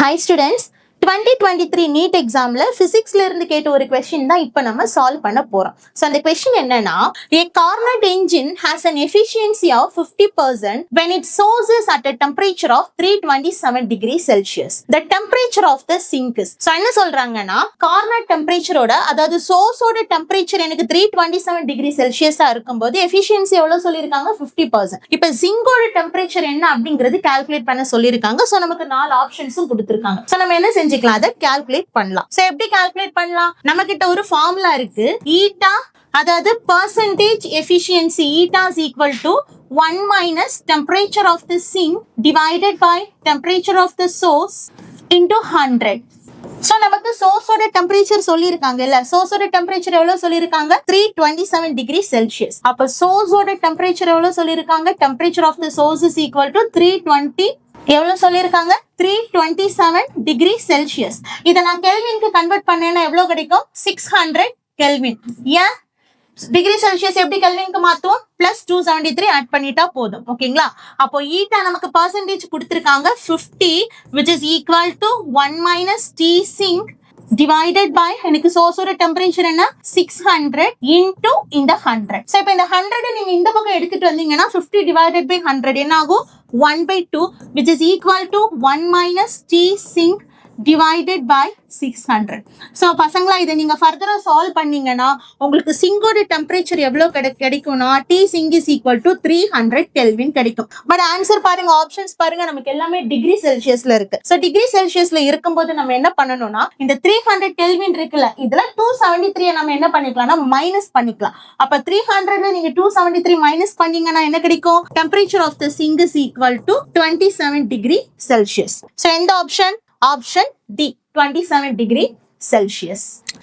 Hi students, 2023 NEET examல physicsல இருந்து கேட்ட ஒரு question தான் இப்ப நம்ம solve பண்ண போறோம். So அந்த question என்னன்னா, a Carnot engine has an efficiency of 50% when it sources at a temperature of 327 degrees Celsius. The temperature of the sink is. So என்ன சொல்றாங்கன்னா, Carnot temperatureோட அதாவது sourceோட temperature எனக்கு 327 degree Celsius இருக்கும்போது efficiency எவ்வளவு சொல்லிருக்காங்க 50%. இப்ப சிங்கோட temperature என்ன அப்படிங்கிறது calculate பண்ண சொல்லிருக்காங்க. So நமக்கு 4 ஆப்ஷன்ஸும் கொடுத்திருக்காங்க. So நம்ம என்ன செஞ்சுக்கலாம், அதை calculate பண்ணலாம். So எப்படி calculate பண்ணலாம், நம்ம கிட்ட ஒரு ஃபார்முலா இருக்கு. ஈட்டா அதாவது percentage efficiency eta is equal to 1 minus temperature of the sink divided by temperature of the source into 100. So நமக்கு சோர்ஸோட டெம்பரேச்சர் சொல்லிருக்காங்க இல்ல, சோர்ஸோட டெம்பரேச்சர் எவ்வளவு சொல்லிருக்காங்க 327 டிகிரி செல்சியஸ். அப்ப சோர்ஸோட டெம்பரேச்சர் எவ்வளவு சொல்லிருக்காங்க, temperature of the source is equal to 320 எவ்வளவு சொல்லிருக்காங்க 327 டிகிரி செல்சியஸ். இதை நான் கெல்வினுக்கு கன்வெர்ட் பண்ணேன்னா எவ்வளவு கிடைக்கும் 600 கெல்வின். ஏன் டிகிரி செல்சியஸ் எப்படி கெல்வினுக்கு மாத்துவோம், பிளஸ் 273 ஆட் பண்ணிட்டா போதும். ஓகேங்களா, அப்போ ஈட்டா நமக்கு பர்சன்டேஜ் கொடுத்திருக்காங்க 50 which is equal to 1 minus T sink divided by எனக்கு சோர்ஸோட டெம்பரேச்சர் என்ன 600 into இந்த 100. So இப்போ இந்த 100 நீங்க இந்த பக்கம் எடுத்துட்டு வந்தீங்கன்னா 50 divided by 100 என்ன ஆகும் 1/2 which is equal to 1 minus T sink divided by 600. So பசங்களா இதை நீங்க ஃபர்தரா சால்வ் பண்ணீங்கன்னா உங்களுக்கு சிங்கோட டெம்பரேச்சர் எவ்வளவு கிடைக்கும்னா T sink is equal to 300 kelvin கிடைக்கும். பட் ஆன்சர் பாருங்க, ஆப்ஷன்ஸ் பாருங்க, நமக்கு எல்லாமே டிகிரி செல்சியஸ்ல இருக்கு. சோ டிகிரி செல்சியஸ்ல இருக்கும்போது நம்ம என்ன பண்ணணும்னா இந்த 300 கெல்வின் இருக்குல்ல, இதுல 273 நம்ம என்ன பண்ணிக்கலாம்னா மைனஸ் பண்ணிக்கலாம். அப்ப 300ல நீங்க 273 மைனஸ் பண்ணீங்கன்னா என்ன கிடைக்கும், temperature of the sink is equal to 27 degree Celsius. So எந்த option, option D 27 degree Celsius.